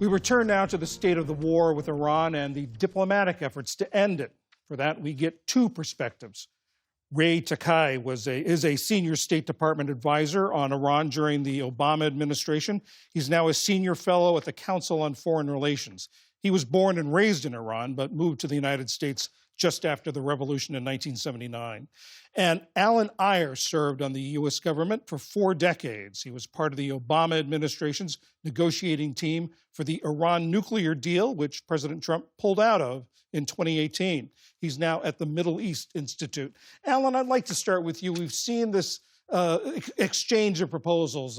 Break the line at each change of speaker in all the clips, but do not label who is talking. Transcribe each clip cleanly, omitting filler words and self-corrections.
We return now to the state of the war with Iran and the diplomatic efforts to end it. For that, we get two perspectives. Takeyh is a senior State Department advisor on Iran during the Obama administration. He's now a senior fellow at the Council on Foreign Relations. He was born and raised in Iran, but moved to the United States just after the revolution in 1979. And Eyre served on the U.S. government for 4 decades. He was part of the Obama administration's negotiating team for the Iran nuclear deal, which President Trump pulled out of in 2018. He's now at the Middle East Institute. Alan, I'd like to start with you. We've seen this exchange of proposals,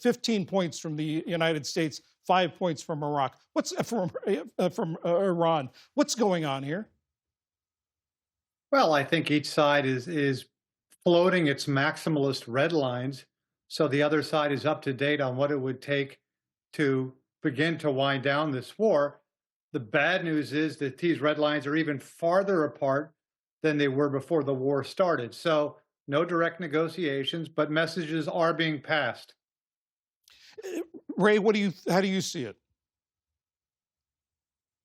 15 points from the United States, 5 points from Iraq. From Iran? What's going on here?
Well, I think each side is floating its maximalist red lines, so the other side is up to date on what it would take to begin to wind down this war. The bad news is that these red lines are even farther apart than they were before the war started. So no direct negotiations, but messages are being passed.
Ray, how do you see it?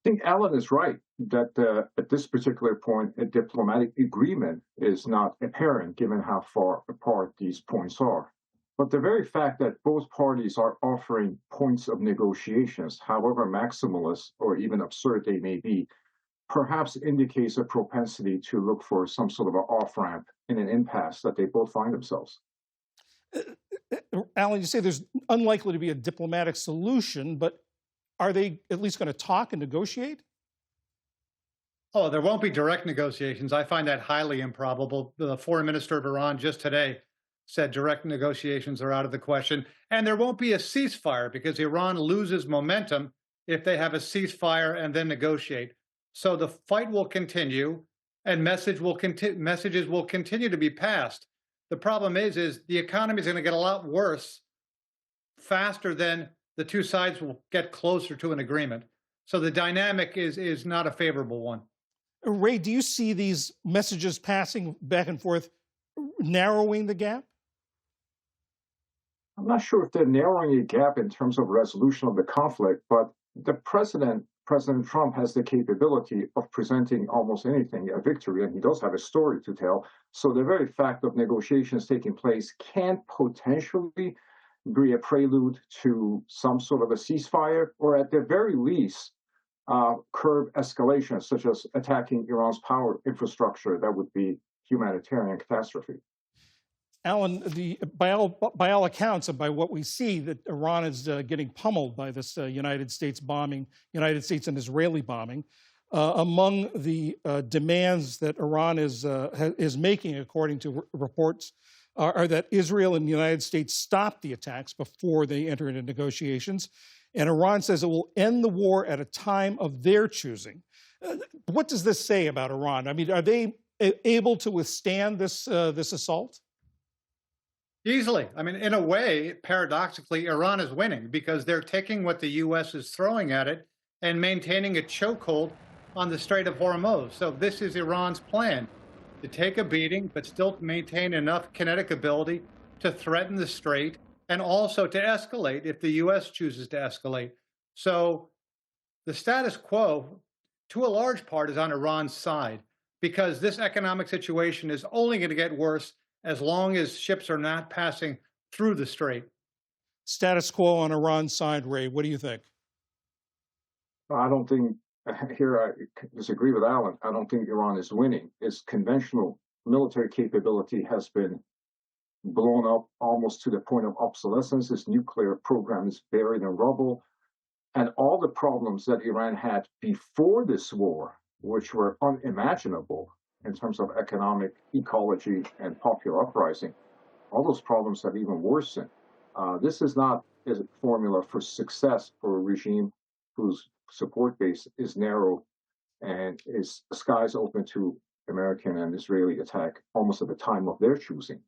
I think Alan is right that at this particular point, a diplomatic agreement is not apparent given how far apart these points are. But the very fact that both parties are offering points of negotiations, however maximalist or even absurd they may be, perhaps indicates a propensity to look for some sort of an off-ramp in an impasse that they both find themselves.
Alan, you say there's unlikely to be a diplomatic solution, but are they at least going to talk and negotiate?
Oh, there won't be direct negotiations. I find that highly improbable. The foreign minister of Iran just today said direct negotiations are out of the question. And there won't be a ceasefire because Iran loses momentum if they have a ceasefire and then negotiate. So the fight will continue and messages will continue to be passed. The problem is the economy is going to get a lot worse faster than the two sides will get closer to an agreement. So the dynamic is not a favorable one.
Ray, do you see these messages passing back and forth narrowing the gap?
I'm not sure if they're narrowing a gap in terms of resolution of the conflict, but the President Trump, has the capability of presenting almost anything a victory, and he does have a story to tell. So the very fact of negotiations taking place can potentially be a prelude to some sort of a ceasefire, or at the very least, curb escalation, such as attacking Iran's power infrastructure. That would be humanitarian catastrophe.
Alan, by all accounts and by what we see, that Iran is getting pummeled by this United States and Israeli bombing. Among the demands that Iran is making, according to reports, are that Israel and the United States stop the attacks before they enter into negotiations. And Iran says it will end the war at a time of their choosing. What does this say about Iran? I mean, are they able to withstand this assault?
Easily. I mean, in a way, paradoxically, Iran is winning because they're taking what the U.S. is throwing at it and maintaining a chokehold on the Strait of Hormuz. So this is Iran's plan, to take a beating, but still maintain enough kinetic ability to threaten the strait and also to escalate if the U.S. chooses to escalate. So the status quo, to a large part, is on Iran's side because this economic situation is only going to get worse as long as ships are not passing through the strait.
Status quo on Iran's side, Ray. What do you think?
I don't think, here I disagree with Alan, I don't think Iran is winning. Its conventional military capability has been blown up almost to the point of obsolescence. Its nuclear program is buried in rubble. And all the problems that Iran had before this war, which were unimaginable in terms of economic ecology and popular uprising, all those problems have even worsened. This is not a formula for success for a regime whose support base is narrow and is skies open to American and Israeli attack almost at the time of their choosing.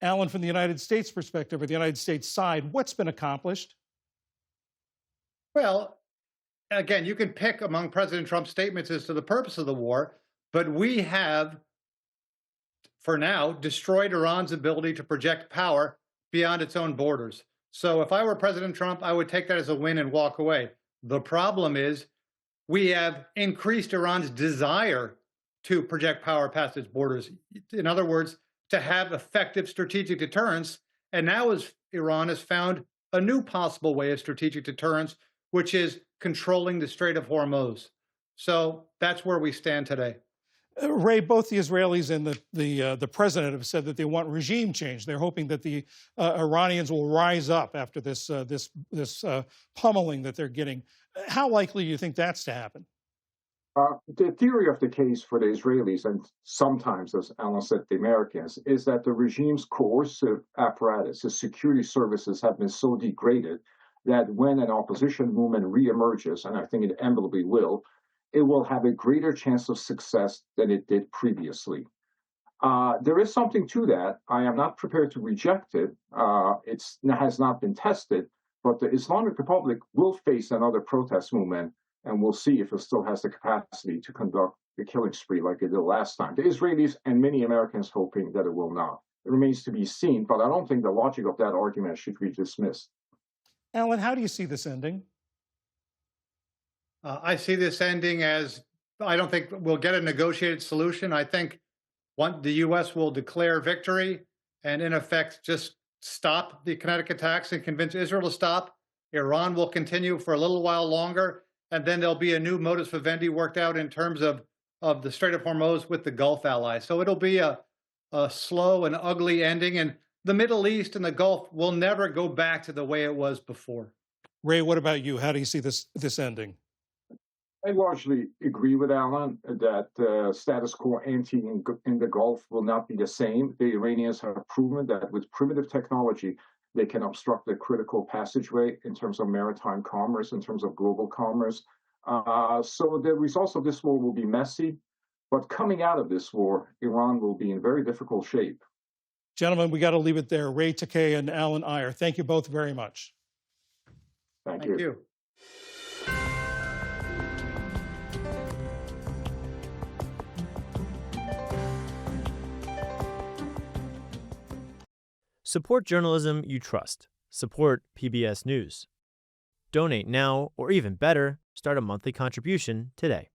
Alan, from the United States perspective, or the United States side, what's been accomplished?
Well, again, you can pick among President Trump's statements as to the purpose of the war, but we have, for now, destroyed Iran's ability to project power beyond its own borders. So if I were President Trump, I would take that as a win and walk away. The problem is we have increased Iran's desire to project power past its borders. In other words, to have effective strategic deterrence. And now Iran has found a new possible way of strategic deterrence, which is controlling the Strait of Hormuz. So that's where we stand today.
Ray, both the Israelis and the president have said that they want regime change. They're hoping that the Iranians will rise up after this pummeling that they're getting. How likely do you think that's to happen?
The theory of the case for the Israelis, and sometimes, as Alan said, the Americans, is that the regime's coercive apparatus, the security services, have been so degraded that when an opposition movement reemerges, and I think it inevitably will, it will have a greater chance of success than it did previously. There is something to that. I am not prepared to reject it. It has not been tested, but the Islamic Republic will face another protest movement, and we'll see if it still has the capacity to conduct the killing spree like it did last time. The Israelis and many Americans hoping that it will not. It remains to be seen, but I don't think the logic of that argument should be dismissed.
Alan, how do you see this ending?
I see this ending as, I don't think we'll get a negotiated solution. I think the U.S. will declare victory and, in effect, just stop the kinetic attacks and convince Israel to stop. Iran will continue for a little while longer, and then there'll be a new modus vivendi worked out in terms of the Strait of Hormuz with the Gulf allies. So it'll be a slow and ugly ending, and the Middle East and the Gulf will never go back to the way it was before.
Ray, what about you? How do you see this ending?
I largely agree with Alan that status quo ante in the Gulf will not be the same. The Iranians have proven that with primitive technology, they can obstruct the critical passageway in terms of maritime commerce, in terms of global commerce. So the results of this war will be messy, but coming out of this war, Iran will be in very difficult shape.
Gentlemen, we got to leave it there. Ray Takeyh and Alan Eyre, thank you both very much.
Thank you.
Support journalism you trust. Support PBS News. Donate now, or even better, start a monthly contribution today.